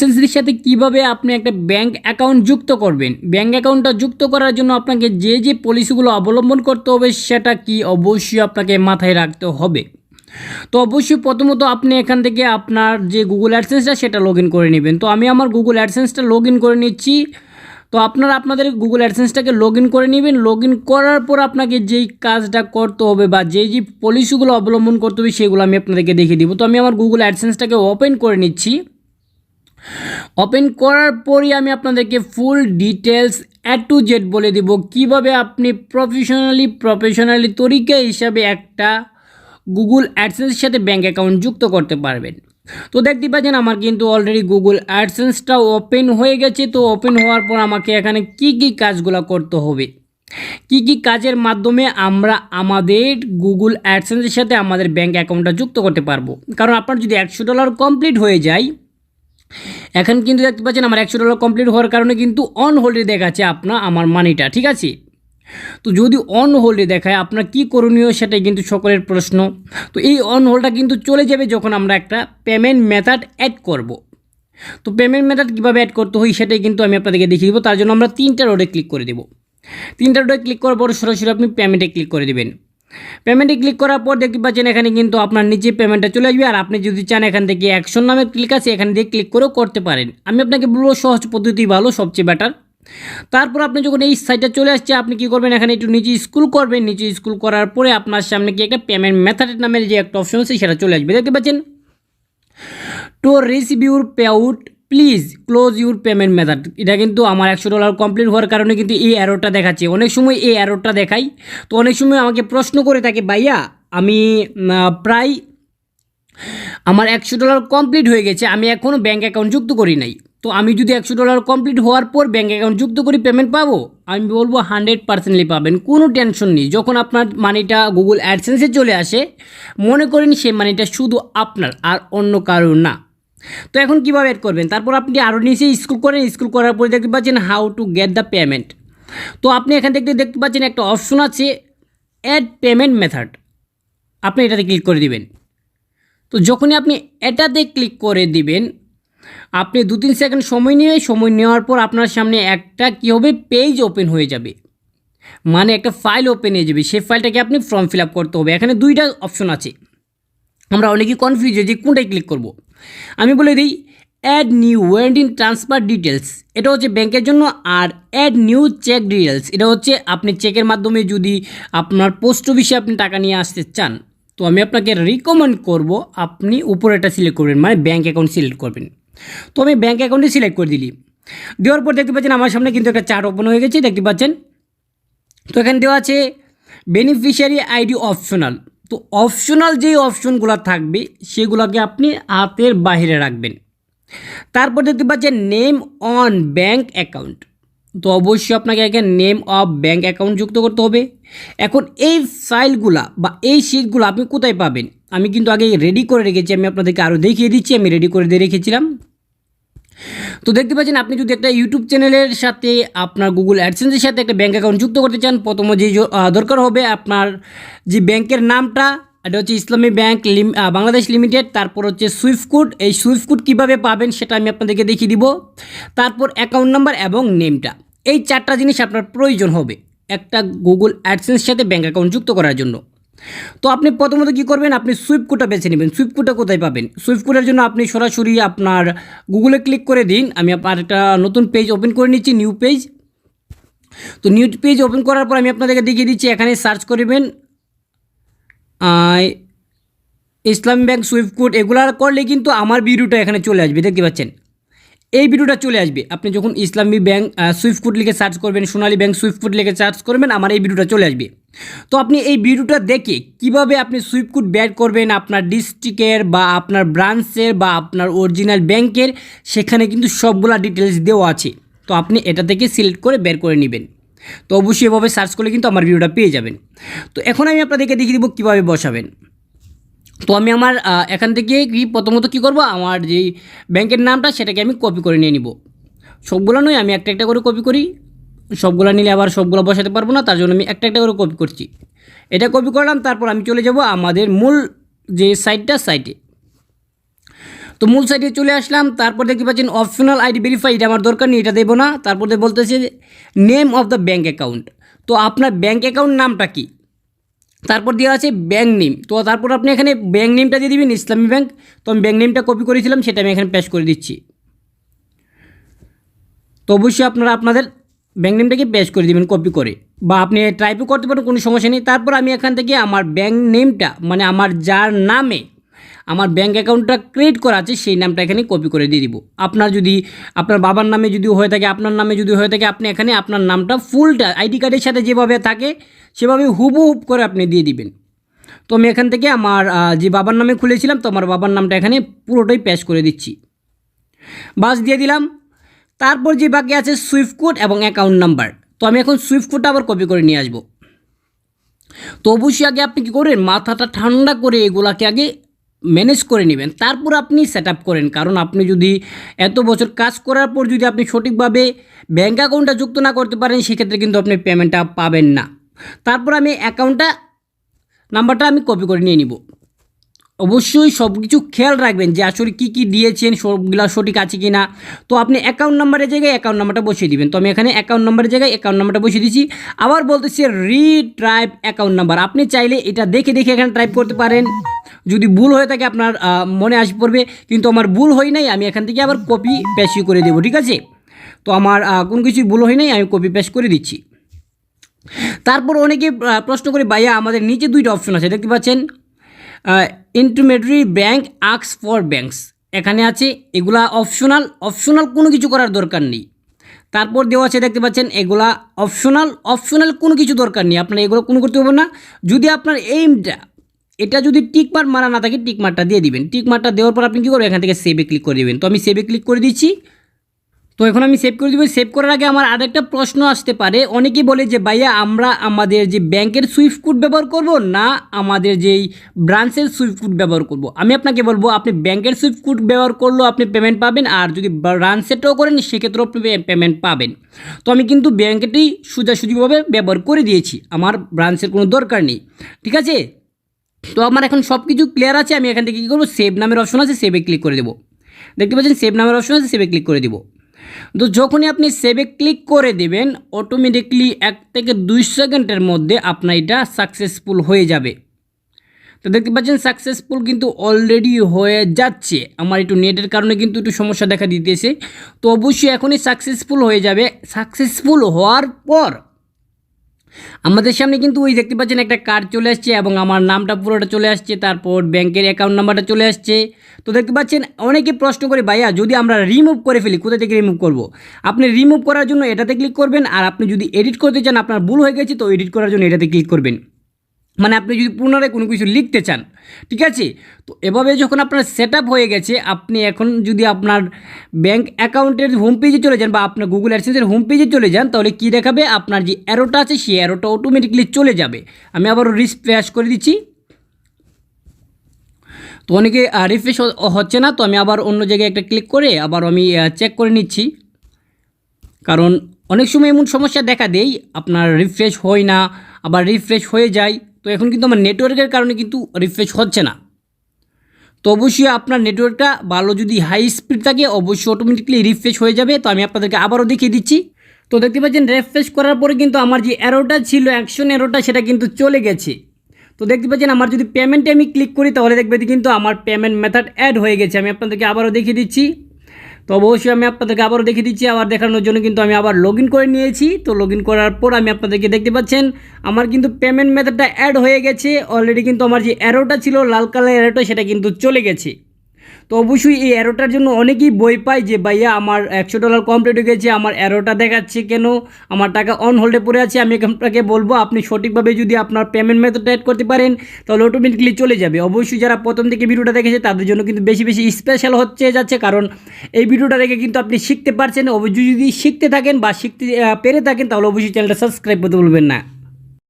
অ্যাডসেন্সের সাথে কিভাবে আপনি একটা ব্যাঙ্ক অ্যাকাউন্ট যুক্ত করবেন। ব্যাঙ্ক অ্যাকাউন্টটা যুক্ত করার জন্য আপনাকে যে পলিসিগুলো অবলম্বন করতে হবে সেটা কি অবশ্যই আপনাকে মাথায় রাখতে হবে। তো অবশ্যই প্রথমত আপনি এখান থেকে আপনার যে গুগল অ্যাডসেন্সটা সেটা লগ ইন করে নেবেন। তো আমি আমার গুগল অ্যাডসেন্সটা লগ ইন করে নিচ্ছি। তো আপনারা আপনাদের গুগল অ্যাডসেন্সটাকে লগ ইন করে নেবেন। লগ ইন করার পর আপনাকে যেই কাজটা করতে হবে বা যে পলিসিগুলো অবলম্বন করতে হবে সেগুলো আমি আপনাদেরকে দেখিয়ে দিব। তো আমি আমার গুগল অ্যাডসেন্সটাকে ওপেন করে নিচ্ছি। ওপেন করার পরই আমি আপনাদেরকে ফুল ডিটেলস টু জেড বলে দিব কিভাবে আপনি প্রফেশনালি তরিকা হিসাবে একটা গুগল অ্যাডসেন্সের সাথে ব্যাঙ্ক অ্যাকাউন্ট যুক্ত করতে পারবেন। তো দেখতে পাচ্ছেন আমার কিন্তু অলরেডি গুগল অ্যাডসেন্সটা ওপেন হয়ে গেছে। তো ওপেন হওয়ার পর আমাকে এখানে কি কাজগুলো করতে হবে, কি কাজের মাধ্যমে আমরা আমাদের গুগল অ্যাডসেন্সের সাথে আমাদের ব্যাঙ্ক অ্যাকাউন্টটা যুক্ত করতে পারবো। কারণ আপনার যদি $100 কমপ্লিট হয়ে যায়, এখন কিন্তু দেখতে পাচ্ছেন আমার $100 কমপ্লিট হওয়ার কারণে কিন্তু অন হোল্ডে দেখাচ্ছে আমার মানিটা, ঠিক আছে। তো যদি অন হোল্ডে দেখায় আপনার কি করণীয় সেটাই কিন্তু সকলের প্রশ্ন। তো এই অন হোল্ডটা কিন্তু চলে যাবে যখন আমরা একটা পেমেন্ট মেথড অ্যাড করব। তো পেমেন্ট মেথড কীভাবে অ্যাড করতে হয় সেটাই কিন্তু আমি আপনাদেরকে দেখিয়ে দেবো। তার জন্য আমরা 3টা রোডে ক্লিক করে দেবো। 3টা রোডে ক্লিক করার পর সরাসরি আপনি পেমেন্টে ক্লিক করে দেবেন। পেমেন্টে ক্লিক করার পর দেখতে পাচ্ছেন এখানে কিন্তু আপনার নিচে পেমেন্টটা চলে আসবে। আর আপনি যদি চান এখান থেকে অ্যাকশন নামে ক্লিক আছে, এখানে দিয়ে ক্লিক করেও করতে পারেন। আমি আপনাকে বলবো সহজ পদ্ধতি ভালো, সবচেয়ে বেটার। তারপর আপনি যখন এই সাইটটা চলে আসছে আপনি কি করবেন, এখানে একটু নিচে স্ক্রল করবেন। নিচে স্ক্রল করার পরে আপনার সামনে কি একটা পেমেন্ট মেথড নামের যে একটা অপশন আছে সেটা চলে আসবে। দেখতে পাচ্ছেন to receive your pay out please close your payment method. এটা কিন্তু আমার $100 কমপ্লিট হওয়ার কারণে কিন্তু এই অ্যারোটা দেখাচ্ছে। অনেক সময় এই অ্যারোটা দেখাই। তো অনেক সময় আমাকে প্রশ্ন করে থাকে, ভাইয়া আমি প্রায় আমার $100 কমপ্লিট হয়ে গেছে, আমি এখনও ব্যাঙ্ক অ্যাকাউন্ট যুক্ত করি নাই। তো আমি যদি $100 কমপ্লিট হওয়ার পর ব্যাঙ্ক অ্যাকাউন্ট যুক্ত করি পেমেন্ট পাবো? আমি বলবো 100% পাবেন, কোনো টেনশন নেই। যখন আপনার মানিটা গুগল অ্যাডসেন্সে চলে আসে মনে করেন সেই মানিটা শুধু আপনার আর অন্য কারোর না। তো এখন কীভাবে অ্যাড করবেন, তারপর আপনি আরও নিচে স্ক্রল করেন। স্ক্রল করার পরে দেখতে পাচ্ছেন how to get the payment. তো আপনি এখান থেকে দেখতে পাচ্ছেন একটা অপশন আছে অ্যাড পেমেন্ট মেথড, আপনি এটাতে ক্লিক করে দিবেন। তো যখনই আপনি এটাতে ক্লিক করে দিবেন আপনি 2-3 সেকেন্ড সময় নেওয়ার পর আপনার সামনে একটা কী হবে, পেজ ওপেন হয়ে যাবে, মানে একটা ফাইল ওপেন হয়ে যাবে। সেই ফাইলটাকে আপনি ফর্ম ফিল আপ করতে হবে। এখানে 2টা অপশন আছে, আমরা অনেকেই কনফিউজ যে কোনটায় ক্লিক করব। আমি বলে দিই অ্যাড নিউ ওয়েন্ডিং ট্রান্সফার ডিটেলস, এটা হচ্ছে ব্যাংকের জন্য। আর অ্যাড নিউ চেক ডিটেলস, এটা হচ্ছে আপনি চেকের মাধ্যমে যদি আপনার পোস্ট অফিসে আপনি টাকা নিয়ে আসতে চান। তো আমি আপনাকে রিকমেন্ড করব আপনি উপরে এটা সিলেক্ট করবেন, মানে ব্যাঙ্ক অ্যাকাউন্ট সিলেক্ট করবেন। তো আমি ব্যাঙ্ক অ্যাকাউন্টে সিলেক্ট করে দিলি। দেওয়ার পর দেখতে পাচ্ছেন আমার সামনে কিন্তু একটা চার্ট ওপেন হয়ে গেছে, দেখতে পাচ্ছেন। তো এখানে দেওয়া আছে বেনিফিশিয়ারি আইডি অপশনাল। তো অপশনাল যেই অপশনগুলো থাকবে সেগুলোকে আপনি হাতের বাইরে রাখবেন। তারপর দেখতে পাচ্ছেন নেম অন ব্যাঙ্ক অ্যাকাউন্ট। তো অবশ্যই আপনাকে এখানে নেম অফ ব্যাঙ্ক অ্যাকাউন্ট যুক্ত করতে হবে। এখন এই ফাইলগুলা বা এই শিটগুলো আপনি কোথায় পাবেন, আমি কিন্তু আগে রেডি করে রেখেছি, আমি আপনাদেরকে আরও দেখিয়ে দিচ্ছি। আমি রেডি করে দিয়ে রেখেছিলাম। তো দেখতে পাচ্ছেন আপনি যদি একটা ইউটিউব চ্যানেলের সাথে আপনার গুগল অ্যাডসেন্সের সাথে একটা ব্যাঙ্ক অ্যাকাউন্ট যুক্ত করতে চান, প্রথমে যে দরকার হবে আপনার যে ব্যাংকের নামটা, এটা হচ্ছে ইসলামী ব্যাংক বাংলাদেশ লিমিটেড। তারপর হচ্ছে সুইফট কোড। এই সুইফট কোড কীভাবে পাবেন সেটা আমি আপনাদেরকে দেখিয়ে দিব। তারপর অ্যাকাউন্ট নাম্বার এবং নেমটা, এই 4টা জিনিস আপনার প্রয়োজন হবে একটা গুগল অ্যাডসেন্সের সাথে ব্যাঙ্ক অ্যাকাউন্ট যুক্ত করার জন্য। তো আপনি প্রথমত কী করবেন, আপনি সুইফট কোডটা বেছে নেবেন। সুইফট কোডটা কোথায় পাবেন, সুইফট কোডের জন্য আপনি সরাসরি আপনার গুগলে ক্লিক করে দিন। আমি আপনার একটা নতুন পেজ ওপেন করে নিচ্ছি, নিউ পেজ। তো নিউ পেজ ওপেন করার পর আমি আপনাদেরকে দেখিয়ে দিচ্ছি, এখানে সার্চ করবেন ইসলামী ব্যাংক সুইফট কোড। এগুলো করলে কিন্তু আমার ভিডিওটা এখানে চলে আসবে, দেখতে পাচ্ছেন এই ভিডিওটা চলে আসবে। আপনি যখন ইসলামী ব্যাংক সুইফট কোড লিখে সার্চ করবেন, সোনালী ব্যাংক সুইফট কোড লিখে সার্চ করবেন, আমার এই ভিডিওটা চলে আসবে। তো আপনি এই ভিডিওটা দেখে কিভাবে আপনি সুইফট কোড বের করবেন আপনার ডিস্ট্রিক্টের বা আপনার ব্রাঞ্চের বা আপনার অরিজিনাল ব্যাংকের, সেখানে কিন্তু সবগুলা ডিটেলস দেওয়া আছে। তো আপনি এটা থেকে সিলেক্ট করে বের করে নেবেন। তো অবশ্যই এভাবে সার্চ করলে কিন্তু আমার ভিডিওটা পেয়ে যাবেন। তো এখন আমি আপনাদেরকে দেখিয়ে দেবো কীভাবে বসাবেন। তো আমি আমার এখান থেকে প্রথমত কী করব, আমার যেই ব্যাংকের নামটা সেটাকে আমি কপি করে নিয়ে নিব। সবগুলো নয়, আমি একটা করে কপি করি। সবগুলো নিলে আবার সবগুলো বসাতে পারবো না, তার জন্য আমি একটা করে কপি করছি। এটা কপি করলাম, তারপর আমি চলে যাব আমাদের মূল যে সাইটে। তো মূল সাইটে চলে আসলাম। তারপর দেখতে পাচ্ছেন অপশনাল আইডি ভেরিফাই, এটা আমার দরকার নেই, এটা দেবো না। তারপর বলতেছে name of the bank account, তো আপনার ব্যাঙ্ক অ্যাকাউন্ট নামটা কি, তারপর দেওয়া আছে ব্যাঙ্ক নেম। তো তারপর আপনি এখানে ব্যাঙ্ক নেমটা দিয়ে দিবেন ইসলামী ব্যাঙ্ক। তো আমি ব্যাঙ্ক নেমটা কপি করেছিলাম, সেটা আমি এখানে পেস্ট করে দিচ্ছি। তো অবশ্যই আপনারা আপনাদের ব্যাঙ্ক নেমটাকে পেস্ট করে দেবেন কপি করে, বা আপনি টাইপও করতে পারেন, কোনো সমস্যা নেই। তারপর আমি এখান থেকে আমার ব্যাঙ্ক নেমটা, মানে আমার যার নামে আমার ব্যাঙ্ক অ্যাকাউন্টটা ক্রিয়েট করা আছে সেই নামটা এখানে কপি করে দিয়ে দিব। আপনার যদি আপনার বাবার নামে যদি হয়ে থাকে, আপনার নামে যদি হয়ে থাকে, আপনি এখানে আপনার নামটা ফুলটা আইডি কার্ডের সাথে যেভাবে থাকে সেভাবে হুবহুব করে আপনি দিয়ে দিবেন। তো আমি এখান থেকে আমার যে বাবার নামে খুলেছিলাম, তো আমার বাবার নামটা এখানে পুরোটাই পেস্ট করে দিচ্ছি, বাস দিয়ে দিলাম। তারপর যে বাকি আছে সুইফট কোড এবং অ্যাকাউন্ট নাম্বার, তো আমি এখন সুইফট কোডটা আবার কপি করে নিয়ে আসবো। তো অবশ্যই আগে আপনি কী করেন, মাথাটা ঠান্ডা করে এগুলাকে আগে ম্যানেজ করে নেবেন, তারপর আপনি সেট আপ করেন। কারণ আপনি যদি এত বছর কাজ করার পর যদি আপনি সঠিকভাবে ব্যাঙ্ক অ্যাকাউন্টটা যুক্ত না করতে পারেন, সেক্ষেত্রে কিন্তু আপনি পেমেন্টটা পাবেন না। তারপর আমি অ্যাকাউন্টটা নাম্বারটা আমি কপি করে নিয়ে নিব। অবশ্যই সব কিছু খেয়াল রাখবেন যে আসলে কী কী দিয়েছেন সবগুলো সঠিক আছে কি না। তো আপনি অ্যাকাউন্ট নাম্বারের জায়গায় অ্যাকাউন্ট নাম্বারটা বসিয়ে দিবেন। তো আমি এখানে অ্যাকাউন্ট নাম্বারের জায়গায় অ্যাকাউন্ট নাম্বারটা বসিয়ে দিচ্ছি। আবার বলতেছি রিটাইপ অ্যাকাউন্ট নাম্বার, আপনি চাইলে এটা দেখে দেখে এখানে টাইপ করতে পারেন। যদি ভুল হয়ে থাকে আপনার মনে আসে পড়বে, কিন্তু আমার ভুল হয় নাই, আমি এখান থেকে আবার কপি পেস্ট করে দেবো, ঠিক আছে। তো আমার কোনো কিছুই ভুল হয় নাই, আমি কপি পেস্ট করে দিচ্ছি। তারপর অনেকে প্রশ্ন করে, ভাইয়া আমাদের নিচে দুইটা অপশন আছে দেখতে পাচ্ছেন, ইন্টারমিডিয়েটরি ব্যাঙ্ক আক্স ফর ব্যাঙ্কস, এখানে আছে এগুলা অপশনাল কোনো কিছু করার দরকার নেই। তারপর দেওয়া আছে দেখতে পাচ্ছেন এগুলা অপশনাল কোনো কিছু দরকার নেই, আপনারা এগুলো কোনো করতে হবে না। যদি আপনার এইমটা এটা যদি টিকমার্ক মারা না থাকে, টিকমার্কটা দিয়ে দিবেন। টিকমার্কটা দেওয়ার পর আপনি কী করবেন, এখান থেকে সেভে ক্লিক করে দেবেন। তো আমি সেভে ক্লিক করে দিচ্ছি। তো এখন আমি সেভ করে দেবো। সেভ করার আগে আমার আরেকটা প্রশ্ন আসতে পারে, অনেকেই বলে যে ভাইয়া আমরা আমাদের যে ব্যাংকের সুইফট কোড ব্যবহার করব না আমাদের যেই ব্রাঞ্চের সুইফট কোড ব্যবহার করব। আমি আপনাকে বলবো আপনি ব্যাংকের সুইফট কোড ব্যবহার করলেও আপনি পেমেন্ট পাবেন, আর যদি ব্রাঞ্চেরটাও করেন সেক্ষেত্রেও আপনি পেমেন্ট পাবেন। তো আমি কিন্তু ব্যাংকেরটাই সোজাসুজিভাবে ব্যবহার করে দিয়েছি, আমার ব্রাঞ্চের কোনো দরকার নেই, ঠিক আছে। তো আমার এখন সব কিছু ক্লিয়ার আছে। আমি এখান থেকে কী করবো, সেভ নামের অপশন আছে, সেভে ক্লিক করে দেবো। দেখতে পাচ্ছেন সেভ নামের অপশন আছে, সেভে ক্লিক করে দেবো। তো যখনই আপনি সেভে ক্লিক করে দেবেন, অটোমেটিকলি 1 থেকে 2 সেকেন্ডের মধ্যে আপনার এটা সাকসেসফুল হয়ে যাবে। তো দেখতে পাচ্ছেন সাকসেসফুল কিন্তু অলরেডি হয়ে যাচ্ছে। আমার একটু নেটের কারণে কিন্তু একটু সমস্যা দেখা দিতেছে। তো অবশ্যই এখনই সাকসেসফুল হয়ে যাবে। সাকসেসফুল হওয়ার পর আমাদের সামনে কিন্তু ওই দেখতে পাচ্ছেন একটা কার্ড চলে আসছে এবং আমার নামটা পুরোটা চলে আসছে, তারপর ব্যাংকের অ্যাকাউন্ট নাম্বারটা চলে আসছে। তো দেখতে পাচ্ছেন অনেকে প্রশ্ন করে, ভাইয়া যদি আমরা রিমুভ করে ফেলি, কোথা থেকে রিমুভ করব। আপনি রিমুভ করার জন্য এটাতে ক্লিক করবেন, আর আপনি যদি এডিট করতে চান, আপনার ভুল হয়ে গেছে, তো এডিট করার জন্য এটাতে ক্লিক করবেন। মানে আপনি যদি পুনরায় কোনো কিছু লিখতে চান, ঠিক আছে। তো এভাবে যখন আপনার সেট আপ হয়ে গেছে, আপনি এখন যদি আপনার ব্যাঙ্ক অ্যাকাউন্টের হোম পেজে চলে যান বা আপনার গুগল অ্যাডসেন্সের হোম পেজে চলে যান, তাহলে কী দেখাবে, আপনার যে অ্যারোটা আছে সেই অ্যারোটা অটোমেটিকলি চলে যাবে। আমি আবার রিফ্রেশ করে দিচ্ছি। তো অনেকে রিফ্রেশ হচ্ছে না, তো আমি আবার অন্য জায়গায় একটা ক্লিক করে আবার আমি চেক করে নিচ্ছি, কারণ অনেক সময় এমন সমস্যা দেখা দেয়, আপনার রিফ্রেশ হয় না, আবার রিফ্রেশ হয়ে যায়। তো এখন কিন্তু আমার নেটওয়ার্কের কারণে কিন্তু রিফ্রেশ হচ্ছে না। তো অবশ্যই আপনার নেটওয়ার্কটা ভালো যদি হাই স্পিড থাকে, অবশ্যই অটোমেটিকলি রিফ্রেশ হয়ে যাবে। তো আমি আপনাদেরকে আবারও দেখিয়ে দিচ্ছি। তো দেখতে পাচ্ছেন রিফ্রেশ করার পরে কিন্তু আমার যে অ্যারোটা ছিল, অ্যাকশন অ্যারোটা, সেটা কিন্তু চলে গেছে। তো দেখতে পাচ্ছেন আমার যদি পেমেন্টে আমি ক্লিক করি, তাহলে দেখবে কিন্তু আমার পেমেন্ট মেথড অ্যাড হয়ে গেছে। আমি আপনাদেরকে আবারও দেখিয়ে দিচ্ছি। তো অবশ্যই আমি আপনাদেরকে আবারও দেখিয়ে দিচ্ছি। আবার দেখানোর জন্য কিন্তু আমি আবার লগ ইন করে নিয়েছি। তো লগ ইন করার পর আমি আপনাদেরকে দেখতে পাচ্ছেন আমার কিন্তু পেমেন্ট মেথডটা অ্যাড হয়ে গেছে অলরেডি। কিন্তু আমার যে অ্যারোটা ছিল, লাল কালার অ্যারোটা, সেটা কিন্তু চলে গেছে। তো অবশ্যই এই অ্যারোটার জন্য অনেকেই বই পায় যে ভাইয়া আমার $100 কমপ্লিট হয়ে গেছে, আমার অ্যারোটা দেখাচ্ছে কেন, আমার টাকা অন হোল্ডে পড়ে আছে। আমি আপনাকে বলবো আপনি সঠিকভাবে যদি আপনার পেমেন্ট মেথডটা অ্যাড করতে পারেন, তাহলে অটোমেটিকলি চলে যাবে। অবশ্যই যারা প্রথম থেকে ভিডিওটা দেখেছে তাদের জন্য কিন্তু বেশি বেশি স্পেশাল হচ্ছে যাচ্ছে, কারণ এই ভিডিওটা দেখে কিন্তু আপনি শিখতে পারছেন। অবশ্যই যদি শিখতে থাকেন বা শিখতে পেরে থাকেন, তাহলে অবশ্যই চ্যানেলটা সাবস্ক্রাইব করতে ভুলবেন না।